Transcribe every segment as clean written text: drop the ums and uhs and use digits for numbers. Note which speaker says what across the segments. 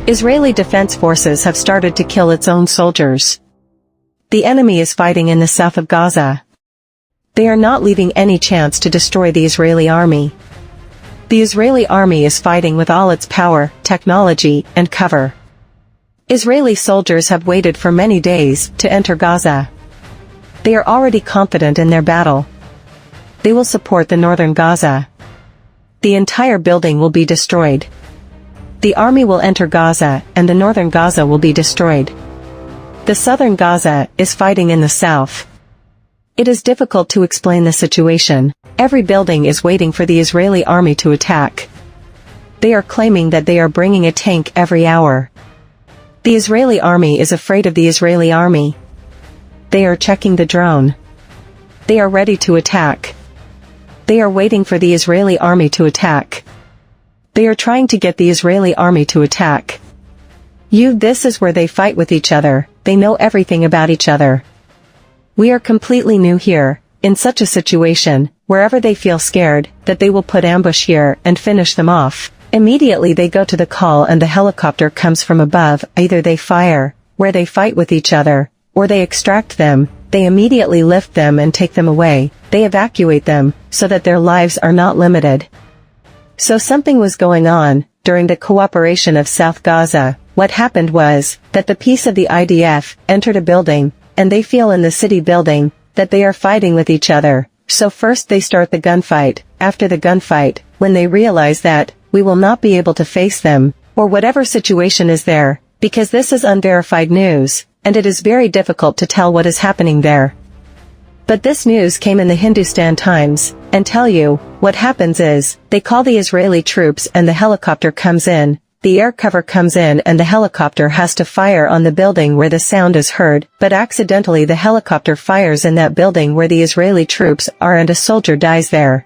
Speaker 1: Israeli defense forces have started to kill its own soldiers. The enemy is fighting in the south of Gaza. They are not leaving any chance to destroy the Israeli army. The Israeli army is fighting with all its power, technology, and cover. Israeli soldiers have waited for many days to enter Gaza. They are already confident in their battle. They will support the northern Gaza. The entire building will be destroyed. The army will enter Gaza and the northern Gaza will be destroyed. The southern Gaza is fighting in the south. It is difficult to explain the situation. Every building is waiting for the Israeli army to attack. They are claiming that they are bringing a tank every hour. The Israeli army is afraid of the Israeli army. They are checking the drone. They are ready to attack. They are waiting for the Israeli army to attack. They are trying to get the Israeli army to attack. This is where they fight with each other. They know everything about each other. We are completely new here, in such a situation, wherever they feel scared, that they will put ambush here and finish them off. Immediately they go to the call and the helicopter comes from above. Either they fire, where they fight with each other, or they extract them. They immediately lift them and take them away. They evacuate them, so that their lives are not limited. So something was going on, during the cooperation of South Gaza. What happened was, that the piece of the IDF entered a building, and they feel in the city building, that they are fighting with each other. So first they start the gunfight. After the gunfight, when they realize that, we will not be able to face them, or whatever situation is there, because this is unverified news, and it is very difficult to tell what is happening there. But this news came in the Hindustan Times, and tell you, what happens is, they call the Israeli troops and the helicopter comes in, the air cover comes in and the helicopter has to fire on the building where the sound is heard, but accidentally the helicopter fires in that building where the Israeli troops are and a soldier dies there.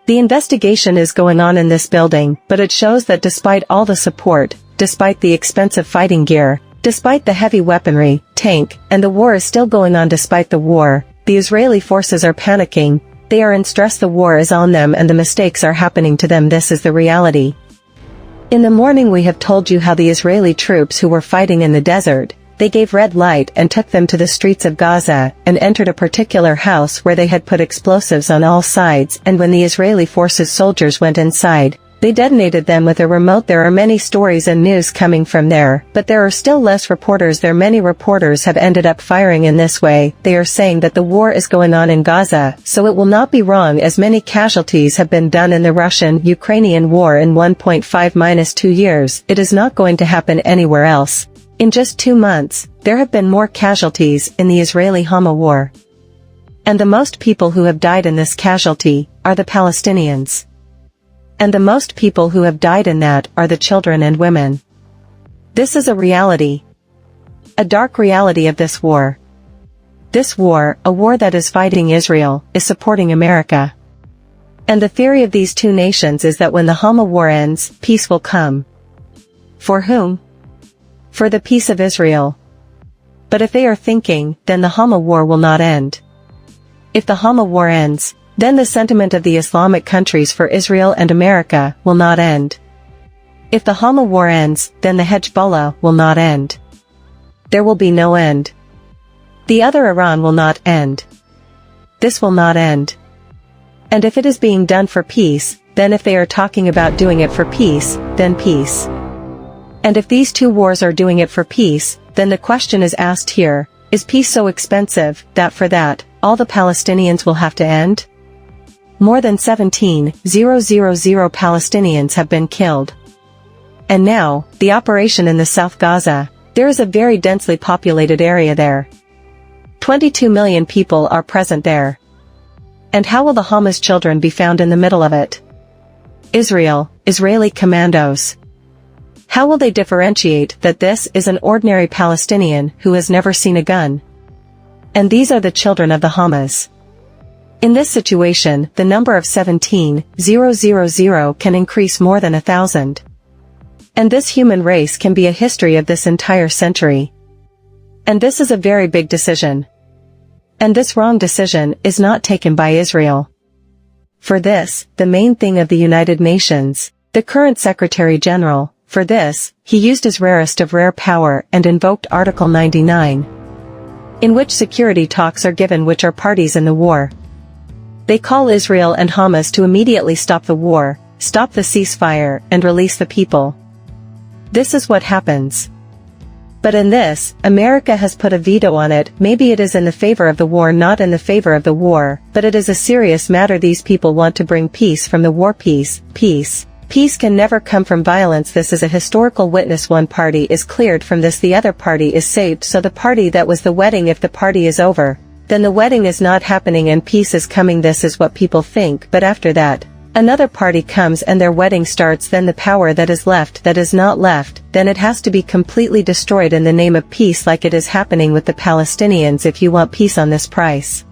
Speaker 1: The investigation is going on in this building, but it shows that despite all the support, despite the expensive fighting gear, despite the heavy weaponry, tank, and the war is still going on. Despite the war, the Israeli forces are panicking, they are in stress. The war is on them and the mistakes are happening to them. This is the reality. In the morning we have told you how the Israeli troops who were fighting in the desert, they gave red light and took them to the streets of Gaza and entered a particular house where they had put explosives on all sides, and when the Israeli forces soldiers went inside, they detonated them with a remote. There are many stories and news coming from there, but there are still less reporters there. Many reporters have ended up firing in this way. They are saying that the war is going on in Gaza, so it will not be wrong as many casualties have been done in the Russian-Ukrainian war in 1.5-2 years. It is not going to happen anywhere else. In just 2 months, there have been more casualties in the Israeli-Hamas war. And the most people who have died in this casualty are the Palestinians. And the most people who have died in that are the children and women. This is a reality. A dark reality of this war. This war, a war that is fighting Israel, is supporting America. And the theory of these two nations is that when the Hamas war ends, peace will come. For whom? For the peace of Israel. But if they are thinking, then the Hamas war will not end. If the Hamas war ends, then the sentiment of the Islamic countries for Israel and America will not end. If the Hamas war ends, then the Hezbollah will not end. There will be no end. The other Iran will not end. This will not end. And if it is being done for peace, then if they are talking about doing it for peace, then peace. And if these two wars are doing it for peace, then the question is asked here, is peace so expensive that for that, all the Palestinians will have to end? More than 17,000 Palestinians have been killed. And now, the operation in the South Gaza, there is a very densely populated area there. 22 million people are present there. And how will the Hamas children be found in the middle of it? Israeli commandos. How will they differentiate that this is an ordinary Palestinian who has never seen a gun? And these are the children of the Hamas. In this situation, the number of 17,000 can increase more than 1,000. And this human race can be a history of this entire century. And this is a very big decision. And this wrong decision is not taken by Israel. For this, the main thing of the United Nations, the current Secretary General, For this, he used his rarest of rare power and invoked Article 99, in which security talks are given which are parties in the war. They call Israel and Hamas to immediately stop the war, stop the ceasefire, and release the people. This is what happens. But in this, America has put a veto on it. Maybe it is in the favor of the war, not in the favor of the war, but it is a serious matter. These people want to bring peace from the war. Peace can never come from violence. This is a historical witness. One party is cleared from this, the other party is saved. So the party that was the wedding, if the party is over, then the wedding is not happening and peace is coming. This is what people think. But after that, another party comes and their wedding starts. Then the power that is left, that is not left, then it has to be completely destroyed in the name of peace, like it is happening with the Palestinians. If you want peace on this price,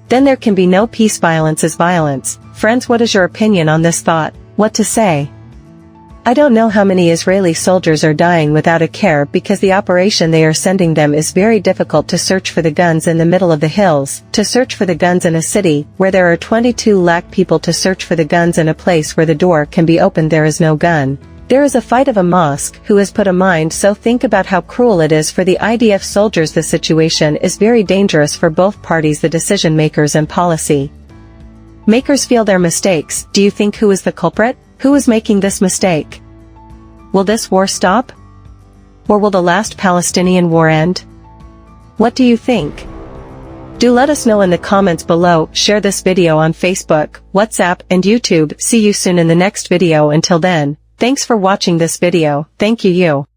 Speaker 1: then there can be no peace. Violence is violence. Friends, what is your opinion on this thought? What to say? I don't know how many Israeli soldiers are dying without a care, because the operation they are sending them is very difficult. To search for the guns in the middle of the hills, to search for the guns in a city where there are 22 lakh people, to search for the guns in a place where the door can be opened, there is no gun. There is a fight of a mosque who has put a mind. So think about how cruel it is for the IDF soldiers. The situation is very dangerous for both parties, the decision makers and policy makers feel their mistakes. Do you think who is the culprit? Who is making this mistake? Will this war stop? Or will the last Palestinian war end? What do you think? Do let us know in the comments below. Share this video on Facebook, WhatsApp, and YouTube. See you soon in the next video. Until then, thanks for watching this video. Thank you.